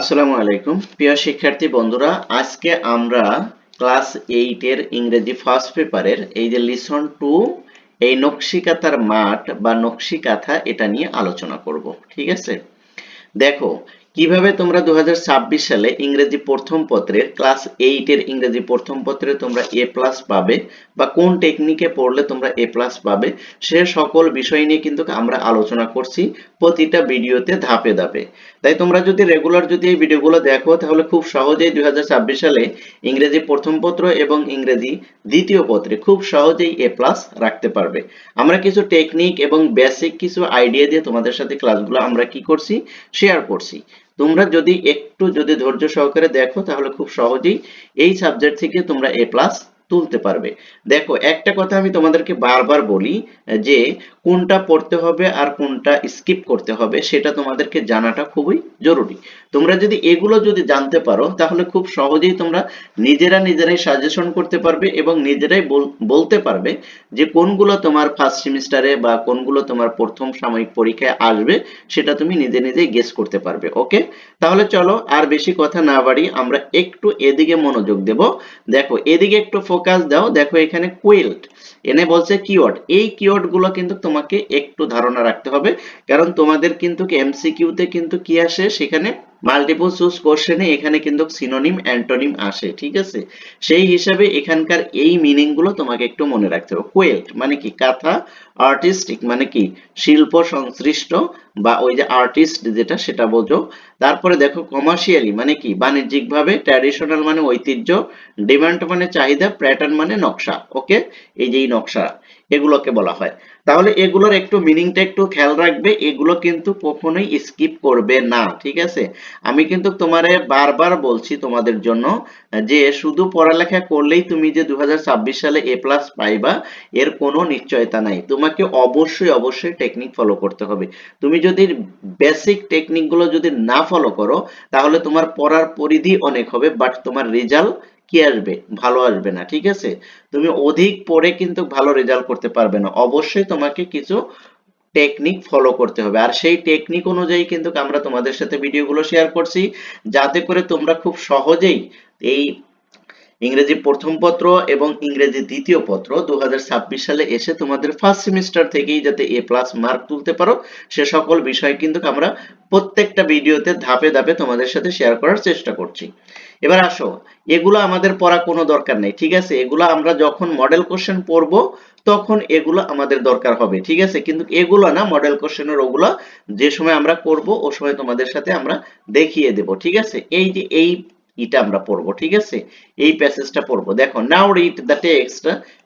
আসসালামু আলাইকুম প্রিয় শিক্ষার্থী বন্ধুরা, আজকে আমরা ক্লাস 8 এর ইংরেজি ফার্স্ট পেপারের এই যে লিসন 2 এই নকশিকাঁথার মাঠ বা নকশিকাঁথা এটা নিয়ে আলোচনা করব। ঠিক আছে, দেখো কিভাবে তোমরা 2026 সালে ইংরেজি প্রথম পত্রের ক্লাস 8 এর ইংরেজি প্রথম পত্রে তোমরা এ প্লাস পাবে বা কোন টেকনিকে পড়লে তোমরা এ প্লাস পাবে সে সকল বিষয় নিয়ে কিন্তু আমরা আলোচনা করছি প্রতিটা ভিডিওতে ধাপে ধাপে। তাই তোমরা যদি রেগুলার যদি এই ভিডিওগুলো দেখো তাহলে খুব সহজেই 2026 সালে ইংরেজি প্রথম পত্র এবং ইংরেজি দ্বিতীয় পত্রে খুব সহজেই এ প্লাস রাখতে পারবে। আমরা কিছু টেকনিক এবং বেসিক কিছু আইডিয়া দিয়ে তোমাদের সাথে ক্লাসগুলো আমরা কি করছি শেয়ার করছি। তোমরা যদি ধৈর্য সহকারে দেখো তাহলে খুব সহজেই এই সাবজেক্ট থেকে তোমরা এ প্লাস তুলতে পারবে। দেখো একটা কথা আমি তোমাদেরকে বারবার বলি যে কোনটা পড়তে হবে আর কোনটা স্কিপ করতে হবে সেটা তোমাদেরকে জানাটা খুবই জরুরি। তোমরা যদি এগুলো যদি জানতে পারো তাহলে খুব সহজেই তোমরা নিজেরাই সাজেশন করতে পারবে এবং নিজেরাই বলতে পারবে যে কোনগুলো তোমার ফার্স্ট সেমিস্টারে বা কোনগুলো তোমার প্রথম সাময়িক পরীক্ষায় আসবে সেটা তুমি নিজেই গেস করতে পারবে। ওকে, তাহলে চলো আর বেশি কথা না বাড়ি আমরা একটু এদিকে মনোযোগ দেব। দেখো এদিকে একটু ফোকাস দাও। দেখো এখানে কুইল্ট এনে বলছে কিওয়ার্ড, এই কিওয়ার্ড গুলো কিন্তু তোমাকে একটু ধারণা রাখতে হবে, কারণ তোমাদের কিন্তু এমসিকিউ তে কিন্তু কি আসে সেখানে মাল্টিপল চুজ কোশ্চেনে এখানে কিন্তু সিনোনিম অ্যান্টোনিম আসে। ঠিক আছে, সেই হিসাবে এখানকার এই মিনিং গুলো তোমাকে একটু মনে রাখতে হবে। কোয়েল্ট মানে কি কাঁথা, আর্টিস্টিক মানে কি শিল্প সংশ্লিষ্ট বা ওই যে আর্টিস্ট যেটা সেটা বোঝো। তারপরে দেখো কমার্শিয়ালি মানে কি বাণিজ্যিক ভাবে, ট্র্যাডিশনাল মানে ঐতিহ্য, ডিমান্ড মানে চাহিদা, প্যাটার্ন মানে নকশা। ওকে, এই যে এই নকশা এগুলোকে বলা হয়। তাহলে এগুলোর একটু মিনিংটা একটু খেয়াল রাখবে, এগুলো কিন্তু কখনোই স্কিপ করবে না। ঠিক আছে, আমি কিন্তু তোমারে বারবার বলছি তোমাদের জন্য যে শুধু পড়ালেখা করলেই তুমি যে 2026 সালে এ প্লাস পাইবা এর কোনো নিশ্চয়তা নাই। তোমাকে অবশ্যই টেকনিক ফলো করতে হবে। তুমি যদি বেসিক টেকনিক গুলো যদি না ফলো করো তাহলে তোমার পড়ার পরিধি অনেক হবে বাট তোমার রেজাল্ট কি আসবে, ভালো আসবে না। ঠিক আছে, তুমি অধিক পড়ে কিন্তু ভালো রেজাল্ট করতে পারবে না। অবশ্যই তোমাকে কিছু টেকনিক ফলো করতে হবে, আর সেই টেকনিক অনুযায়ী কিন্তু আমরা তোমাদের সাথে ভিডিওগুলো শেয়ার করছি যাতে করে তোমরা খুব সহজেই এই ইংরেজি প্রথম পত্র এবং ইংরেজি দ্বিতীয় পত্র 2026 সালে এসে তোমাদের ফার্স্ট সেমিস্টার থেকেই যাতে এ প্লাস মার্ক তুলতে পারো সে সকল বিষয় কিন্তু আমরা প্রত্যেকটা ভিডিওতে ধাপে ধাপে তোমাদের সাথে শেয়ার করার চেষ্টা করছি। এবার আসো, এগুলো আমাদের পড়া কোনো দরকার নেই। ঠিক আছে, এগুলো আমরা যখন মডেল কোশ্চেন পড়বো তখন এগুলো আমাদের দরকার হবে। ঠিক আছে, কিন্তু এগুলো না, মডেল কোশ্চেনের ওগুলো যে সময় আমরা করব ও সময় তোমাদের সাথে আমরা দেখিয়ে দেব। ঠিক আছে, এই যে এই এটা আমরা পড়বো। ঠিক আছে, এই প্যাসেজটা পড়বো। দেখো, now read the text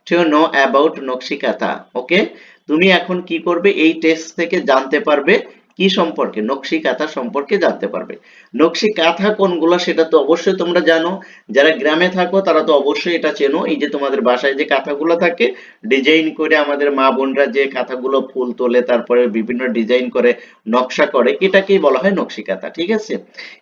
to know about nakshikantha. Okay, তুমি এখন কি করবে, এই টেক্সট থেকে জানতে পারবে কি সম্পর্কে, নকশিকাঁথা সম্পর্কে জানতে পারবে। নকশিকাঁথা কোনগুলো সেটা তো অবশ্যই তোমরা জানো, যারা গ্রামে থাকো তারা তো অবশ্যই এটা চেনো। এই যে তোমাদের বাসায় যে কাঁথাগুলো থাকে ডিজাইন করে, আমাদের মা বোনরা যে কাঁথাগুলো ফুল তোলে তারপরে বিভিন্ন ডিজাইন করে নকশা করে, এটাকেই বলা হয় নকশিকাঁথা। ঠিক আছে,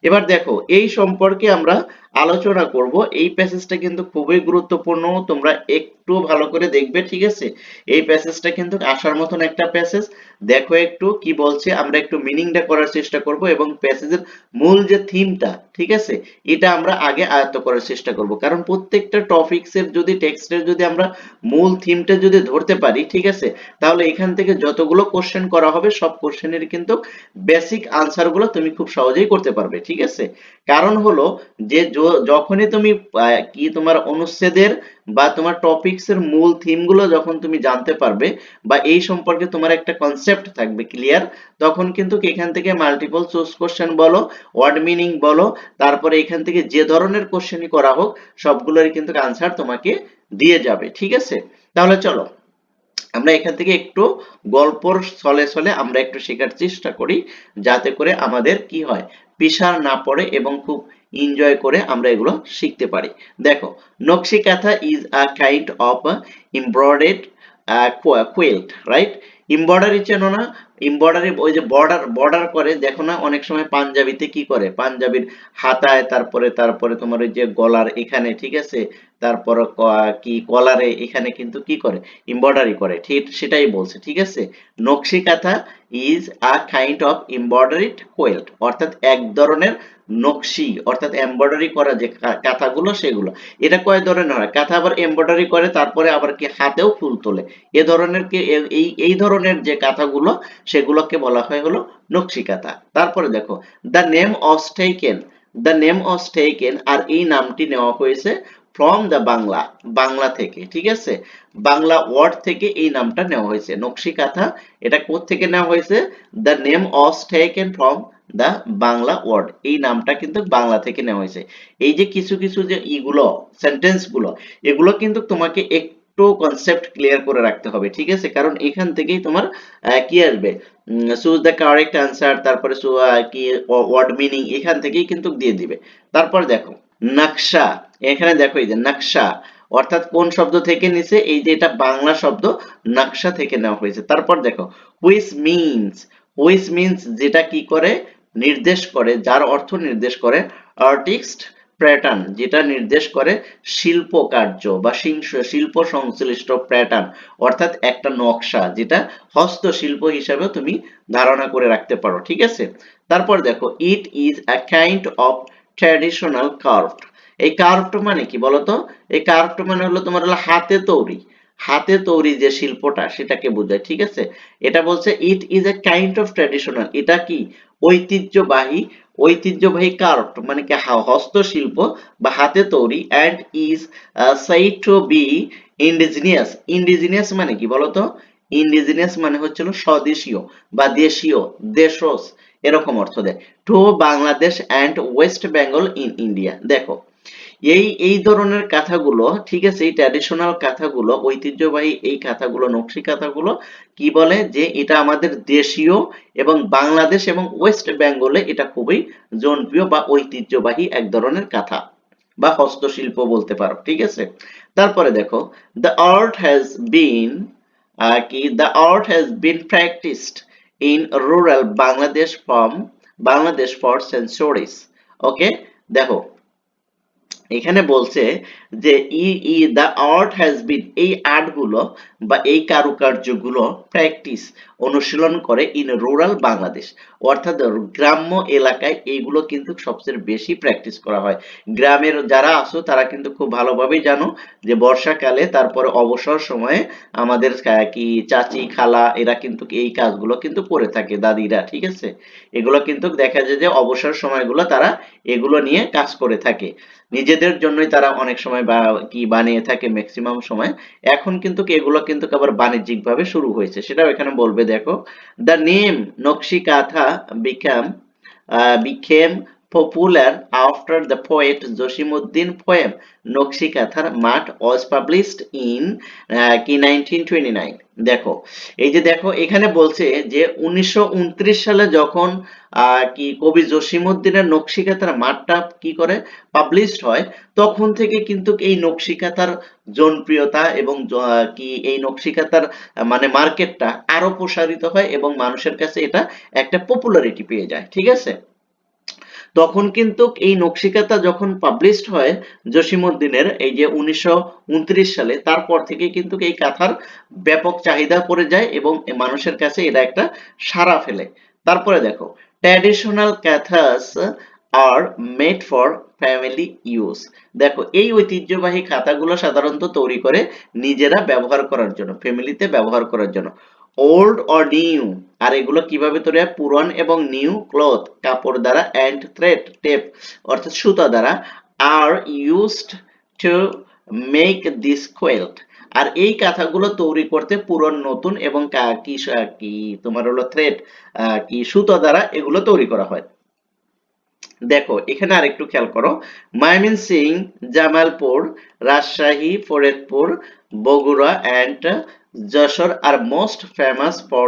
এবার দেখো এই সম্পর্কে আমরা আলোচনা করব। এই প্যাসেজটা কিন্তু খুবই গুরুত্বপূর্ণ, তোমরা একটু ভালো করে দেখবে। ঠিক আছে, এই প্যাসেজটা কিন্তু আসার মতন একটা প্যাসেজ। দেখো একটু কি বলছে, আমরা একটু মিনিংটা করার চেষ্টা করব এবং প্যাসেজের মূল যে থিমটা, ঠিক আছে, এটা আমরা আগে আয়ত্ত করার চেষ্টা করব, কারণ প্রত্যেকটা টপিকসের যদি টেক্সটের যদি আমরা মূল থিমটা যদি ধরতে পারি, ঠিক আছে, তাহলে এখান থেকে যতগুলো কোশ্চেন করা হবে সব কোশ্চেনের কিন্তু বেসিক আনসারগুলো তুমি খুব সহজেই করতে পারবে। ঠিক আছে, কারণ হলো যে যখনই তুমি কি তোমার অনুচ্ছেদের বা তোমার টপিকস এর মূল থিমগুলো যখন তুমি জানতে পারবে বা এই সম্পর্কে তোমার একটা কনসেপ্ট থাকবে ক্লিয়ার, তখন কিন্তু এখান থেকে মাল্টিপল চুজ কোশ্চেন বলো, ওয়ার্ড মিনিং বলো, তারপরে এখান থেকে যে ধরনের কোশ্চেনই করা হোক সবগুলোরই কিন্তু আনসার তোমাকে দিয়ে যাবে। ঠিক আছে, তাহলে চলো আমরা এখান থেকে একটু গল্পর ছলে ছলে আমরা একটু শেখার চেষ্টা করি যাতে করে আমাদের কি হয়, পিছার না পড়ে এবং খুব এনজয় করে আমরা এগুলো শিখতে পারি। দেখো, Nakshi Kantha is a kind of embroidered quilt, right? Embroidery চেনো না? এমব্রয়ডারি ওই যে বর্ডার বর্ডার করে, দেখো না অনেক সময় পাঞ্জাবিতে কি করে, পাঞ্জাবির হাতায় তারপরে তারপরে তোমার ওই যে গলার এখানে, ঠিক আছে, তারপর কি কলারে এখানে কিন্তু কি করে, এমব্রয়ডারি করে। ঠিক সেটাই বলছে। ঠিক আছে, নকশি কাঁথা is a kind of embroidered কোয়েল্ট, অর্থাৎ এক ধরনের নকশি অর্থাৎ এমব্রয়ডারি করা যে কাঁথাগুলো সেগুলো। এটা কয় ধরনের হয়, কাঁথা আবার এমব্রয়ডারি করে তারপরে আবার কি হাতেও ফুল তোলে, এ ধরনের কি এই ধরনের যে কাঁথাগুলো সেগুলোকে বলা হয় হলো নকশি কাঁথা। তারপরে দেখো the name of is taken, the name of is taken, আর এই নামটি নেওয়া হয়েছে ফ্রম দ্য বাংলা, বাংলা থেকে, ঠিক আছে, বাংলা ওয়ার্ড থেকে এই নামটা নেওয়া হয়েছে নকশি কাঁথা। এটা কোত্থেকে নেওয়া হয়েছে, the name of is taken from the Bangla word, এই নামটা কিন্তু বাংলা থেকে নেওয়া হয়েছে। এই যে কিছু কিছু যে ইগুলো সেন্টেন্স গুলো এগুলো কিন্তু তোমাকে একটু কনসেপ্ট ক্লিয়ার করে রাখতে হবে, ঠিক আছে, কারণ এখান থেকেই তোমার কি আসবে, চুজ দ্য কারেক্ট আনসার, তারপরে কি ওয়ার্ড মিনিং এখান থেকেই কিন্তু দিয়ে দিবে। তারপর দেখো নকশা, এখানে দেখো এই যে নকশা অর্থাৎ কোন শব্দ থেকে নিছে, এই যে এটা বাংলা শব্দ নকশা থেকে নেওয়া হয়েছে। তারপর দেখো হুইচ মিনস, হুইচ মিনস যেটা কি করে, নির্দেশ করে, যার অর্থ নির্দেশ করে আর্টিস্ট প্যাটার্ন, যেটা নির্দেশ করে শিল্প কার্য বা শিল্প সংশ্লিষ্ট প্যাটার্ন, অর্থাৎ একটা নকশা যেটা হস্তশিল্প হিসাবে তুমি ধারণা করে রাখতে পারো, ঠিক আছে। তারপর দেখো it is a kind of traditional curved, এই কার্ভড মানে কি বলতো, এই কার্ভড মানে হলো তোমার হলো হাতে তৈরি, হাতে তৈরি যে শিল্পটা সেটাকে বোঝায়, ঠিক আছে। এটা বলছে it is a kind of traditional, এটা কি ঐতিহ্যবাহী, ঐতিহ্যবাহী কার্ভড মানে কি হস্তশিল্প বা হাতে তৈরি, and is said to be indigenous, indigenous মানে কি বলতো, ইন্ডিজিনিয়াস মানে হচ্ছিল স্বদেশীয় বা দেশীয়, দেশজ এরকম অর্থ দেয়, to Bangladesh and West Bengal in India. দেখো এই ধরনের কাঁথাগুলো, ঠিক আছে, এই ট্র্যাডিশনাল কাঁথাগুলো, ঐতিহ্যবাহী এই কাঁথাগুলো, নকশি কাঁথাগুলো কি বলে যে এটা আমাদের দেশীয় এবং বাংলাদেশ এবং ওয়েস্ট বেঙ্গলে এটা খুবই জনপ্রিয় বা ঐতিহ্যবাহী এক ধরনের কাঁথা বা হস্তশিল্প বলতে পারো, ঠিক আছে। তারপরে দেখো দ্য আর্ট হ্যাজ বিন কি the art has been practised in rural Bangladesh from Bangladesh for centuries. Okay, দেখো এখানে বলছে যে ই ই দা আর্ট হ্যাজ বিন, এই আর্ট গুলো বা এই কারুকার্যগুলো প্র্যাকটিস অনুশীলন করে ইন রুরাল বাংলাদেশ, অর্থাৎ গ্রাম্য এলাকায় এইগুলো কিন্তু সবচেয়ে বেশি প্র্যাকটিস করা হয়। গ্রামের যারা আছো তারা কিন্তু খুব ভালোভাবেই জানো যে বর্ষাকালে তারপরে অবসর সময়ে আমাদের কি চাচি খালা এরা কিন্তু এই কাজগুলো কিন্তু করে থাকে, দাদিরা, ঠিক আছে। এগুলো কিন্তু দেখা যায় যে অবসর সময়গুলো তারা এগুলো নিয়ে কাজ করে থাকে, নিজেদের জন্যই তারা অনেক সময় বা কি বানিয়ে থাকে ম্যাক্সিমাম সময়। এখন কিন্তু এগুলো কিন্তু আবার বাণিজ্যিক ভাবে শুরু হয়েছে, সেটাও এখানে বলবে। দেখো দ্য নেম নকশি কাঁথা became popular after the poet Josimuddin poem Nokshi Kathar Mat was published in 1929। দেখো এই যে দেখো এখানে বলছে যে 1929 সালে যখন কি কবি জসিমউদ্দিনের নকশি কাঁথার মাঠটা কি করে পাবলিশড হয়, তখন থেকে কিন্তু এই নকশি কাঁথার জনপ্রিয়তা এবং কি এই নকশি কাঁথার মানে মার্কেটটা আরো প্রসারিত হয় এবং মানুষের কাছে এটা একটা পপুলারিটি পেয়ে যায়, ঠিক আছে। তখন কিন্তু এই নকশিকাঁথা যখন পাবলিশড হয় জসিমউদ্দিনের এই যে 1929 সালে, তারপর থেকে কিন্তু এই কাঁথার ব্যাপক চাহিদা পড়ে যায় এবং মানুষের কাছে এটা একটা সাড়া ফেলে। তারপরে দেখো traditional kanthas are made for family use. দেখো এই ঐতিহ্যবাহী খাতাগুলো সাধারণত তৈরি করে নিজেরা ব্যবহার করার জন্য, ফ্যামিলিতে ব্যবহার করার জন্য। ওল্ড অর নিউ, আর এগুলো কিভাবে তৈরি হয়, পুরান এবং নিউ ক্লথ কাপড় দ্বারা, এন্ড থ্রেড টেপ অর্থাৎ সুতা দ্বারা, are used to make this quilt, আর এই কাঁথাগুলো তৈরি করতে পুরন নতুন এবং কি তোমার হলো থ্রেড কি সুতা দ্বারা এগুলো তৈরি করা হয়। দেখো এখানে আরেকটু খেয়াল করো, ময়মনসিংহ, জামালপুর, রাজশাহী, ফরিদপুর, বগুড়া এন্ড যশোর আর most famous for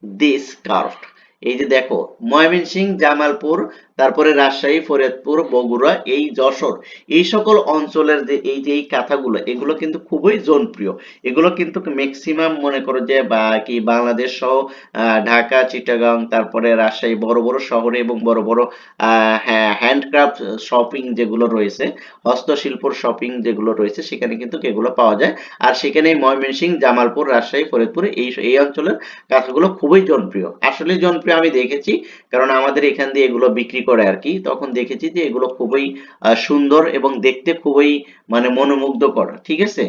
this craft. এই যে দেখো ময়মনসিংহ, জামালপুর, তারপরে রাজশাহী, ফরিদপুর, বগুড়া, এই যশোর, এই সকল অঞ্চলের যে এই কাঁথাগুলো এগুলো কিন্তু খুবই জনপ্রিয়। এগুলো কিন্তু ম্যাক্সিমাম মনে করো যে বা কি বাংলাদেশ সহ ঢাকা, চিটাগাং, তারপরে রাজশাহী বড় বড় শহরে এবং বড় বড় হ্যান্ডক্রাফট শপিং যেগুলো রয়েছে, হস্তশিল্পর শপিং যেগুলো রয়েছে সেখানে কিন্তু এগুলো পাওয়া যায়। আর সেখানে ময়মনসিংহ, জামালপুর, রাজশাহী, ফরিদপুর এই অঞ্চলের কাঁথাগুলো খুবই জনপ্রিয়, আসলে জনপ্রিয় আমি দেখেছি, কারণ আমাদের এখান দিয়ে এগুলো বিক্রি করে আর কি, তখন দেখেছি যে এগুলো খুবই সুন্দর এবং দেখতে খুবই মানে মনোমুগ্ধকর, ঠিক আছে।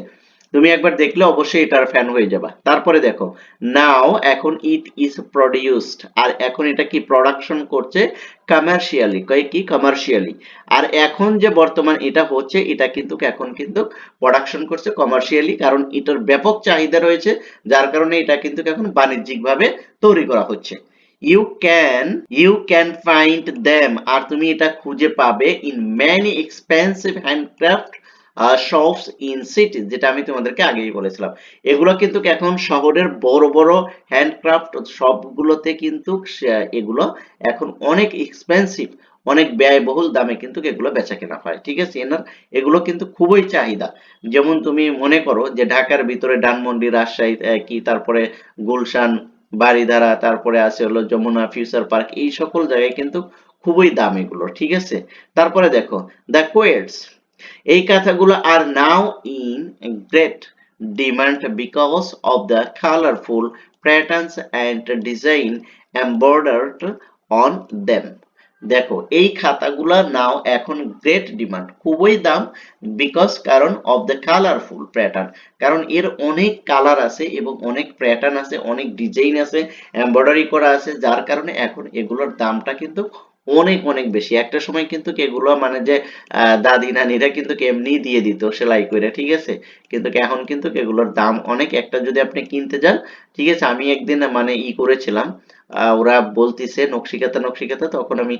তুমি একবার দেখলে অবশ্যই এটার ফ্যান হয়ে যাবা। তারপরে দেখো, নাও এখন ইট ইজ প্রডিউসড, আর এখন এটা কি প্রোডাকশন করছে কমার্শিয়ালি, কি কমার্শিয়ালি। আর এখন যে বর্তমান এটা হচ্ছে, এটা কিন্তু এখন কিন্তু প্রোডাকশন করছে কমার্শিয়ালি, কারণ এটার ব্যাপক চাহিদা রয়েছে, যার কারণে এটা কিন্তু এখন বাণিজ্যিকভাবে তৈরি করা হচ্ছে। You can you can find them, আর তুমি এটা খুঁজে পাবে in many expensive handcraft shops in cities, যেটা আমি তোমাদেরকে আগেই বলেছিলাম। এগুলো কিন্তু এখন শহরের বড় বড় হ্যান্ডক্রাফট শপগুলোতে কিন্তু এগুলো এখন অনেক এক্সপেন্সিভ, অনেক ব্যয়বহুল দামে কিন্তু এগুলো বেচা কেনা হয়, ঠিক আছে। এগুলো কিন্তু খুবই চাহিদা। যেমন তুমি মনে করো যে ঢাকার ভিতরে ধানমন্ডি, রাজশাহী, কি তারপরে গুলশান, বারিধারা, তারপরে আছে হলো যমুনা ফিউচার পার্ক, এই সকল জায়গায় কিন্তু খুবই দাম এগুলো, ঠিক আছে। তারপরে দেখো, দ্য কোয়েটস, এই কথাগুলো are now in great demand because of the colourful patterns and design embroidered on them. দেখো, এই খাতাগুলা নাও এখন গ্রেট ডিমান্ড, খুবই দাম, বিকজ কারণ অফ দ্য কালারফুল প্যাটার্ন, কারণ এর অনেক কালার আছে এবং অনেক প্যাটার্ন আছে, অনেক ডিজাইন আছে, এমব্রয়ডারি করা আছে, যার কারণে এখন এগুলোর দামটা কিন্তু অনেক অনেক বেশি। একটা সময় কিন্তু এগুলো মানে যে দাদি নানিরা কিন্তু এমনি দিয়ে দিত সেলাই করে, ঠিক আছে। কিন্তু এখন কিন্তু এগুলোর দাম অনেক, একটা যদি আপনি কিনতে যান, ঠিক আছে। আমি একদিন মানে করেছিলাম, ওরা বলতিছে নকশিকাতা নকশিকাতা, তখন আমি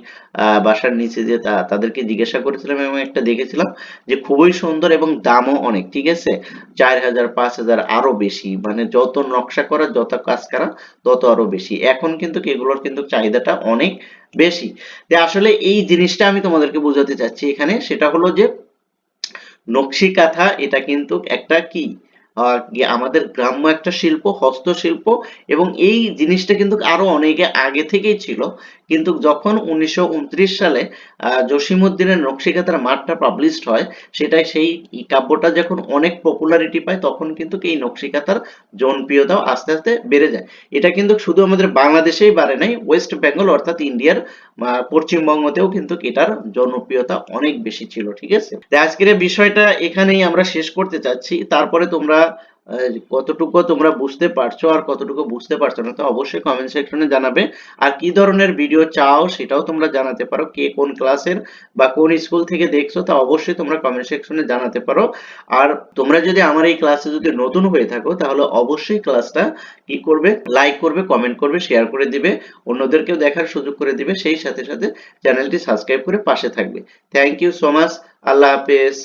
বাসার নিচে যে তাদেরকে জিজ্ঞাসা করেছিলাম এবং একটা দেখেছিলাম যে খুবই সুন্দর এবং দামও অনেক, ঠিক আছে। 4,000 5,000 আরো বেশি, মানে যত নকশা করা যত কাজ করা তত আরো বেশি। এখন কিন্তু এগুলোর কিন্তু চাহিদাটা অনেক বেশি। যে আসলে এই জিনিসটা আমি তোমাদেরকে বোঝাতে চাচ্ছি এখানে, সেটা হলো যে নকশি কাঁথা এটা কিন্তু একটা কি আমাদের গ্রাম্য একটা শিল্প, হস্তশিল্প, এবং এই জিনিসটা কিন্তু আরো অনেকে আগে থেকেই ছিল। কিন্তু যখন 1929 সালে জসীমউদ্দিনের নকশিকাঁথার মাঠটা পাবলিশড হয়, সেটাই সেই কাব্যটা যখন অনেক পপুলারিটি পায়, তখন কিন্তু এই নকশিকাঁথার জনপ্রিয়তাও আস্তে আস্তে বেড়ে যায়। এটা কিন্তু শুধু আমাদের বাংলাদেশেই বাড়ে নাই, ওয়েস্ট বেঙ্গল অর্থাৎ ইন্ডিয়ার পশ্চিমবঙ্গতেও কিন্তু এটার জনপ্রিয়তা অনেক বেশি ছিল, ঠিক আছে। তো আজকের এই বিষয়টা এখানেই আমরা শেষ করতে চাচ্ছি। তারপরে তোমরা কতটুকু তোমরা বুঝতে পারছো আর কতটুকু বুঝতে পারছো না, তো অবশ্যই কমেন্ট সেকশনে জানাবে। আর কি ধরনের ভিডিও চাও সেটাও তোমরা জানাতে পারো, কে কোন ক্লাসের বা কোন স্কুল থেকে দেখছো তা অবশ্যই তোমরা কমেন্ট সেকশনে জানাতে পারো। আর তোমরা যদি আমার এই ক্লাসে যদি নতুন হয়ে থাকো, তাহলে অবশ্যই ক্লাসটা কি করবে, লাইক করবে, কমেন্ট করবে, শেয়ার করে দিবে, অন্যদেরকেও দেখার সুযোগ করে দিবে, সেই সাথে সাথে চ্যানেলটি সাবস্ক্রাইব করে পাশে থাকবে। Thank you so much. আল্লাহ হাফেজ।